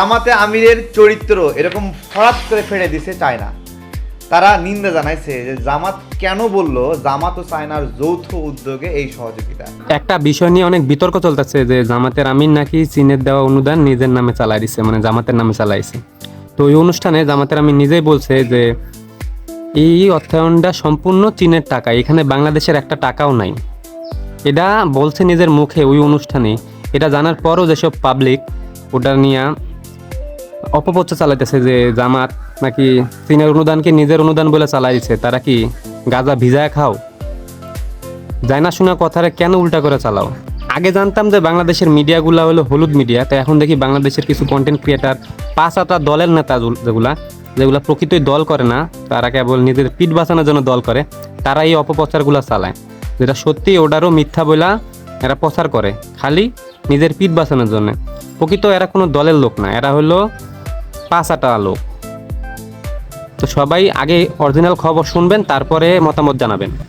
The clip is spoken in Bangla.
জামাতে আমিরের চরিত্র এরকম হঠাৎ করে ফেলে দিছে চায়না। তারা নিন্দা জানাইছে যে জামাত কেন বলল জামাত ও চায়নার যৌথ উদ্যোগে এই সহযোগিতা। একটা বিষয় নিয়ে অনেক বিতর্ক চলতেছে যে জামাতের আমির নাকি চীনের দেওয়া অনুদান নিজের নামে চালাই দিছে, মানে জামাতের নামে চালাইছে। তো ওই অনুষ্ঠানে জামাতের আমির নিজেই বলছে যে এই অর্থায়নটা সম্পূর্ণ চীনের টাকা, এখানে বাংলাদেশের একটা টাকাও নাই। এটা বলছে নিজের মুখে ওই অনুষ্ঠানে। এটা জানার পরও যেসব পাবলিক ওটা নিয়ে অপপ্রচার চালাইতেছে যে জামাত নাকি চীনের অনুদানকে নিজের অনুদান বলে চালাই দিচ্ছে, তারা কি গাঁজা ভিজায় খাও? যায় না শোনা কথাটা কেন উল্টা করে চালাও? আগে জানতাম যে বাংলাদেশের মিডিয়াগুলো হলো হলুদ মিডিয়া, তো এখন দেখি বাংলাদেশের কিছু কন্টেন্ট ক্রিয়েটার, পাঁচ আটা দলের নেতা যেগুলা প্রকৃতই দল করে না, তারা কেবল নিজেদের পিঠ বাঁচানোর জন্য দল করে, তারা এই অপপ্রচারগুলো চালায়, যেটা সত্যি ওটারও মিথ্যা বইলা এরা প্রচার করে খালি নিজের পিঠ বাঁচানোর জন্য। প্রকৃত এরা কোনো দলের লোক না, এরা হলো পাঁচ আটা লোক। তো সবাই আগে অরিজিনাল খবর শুনবেন, তারপরে মতামত জানাবেন।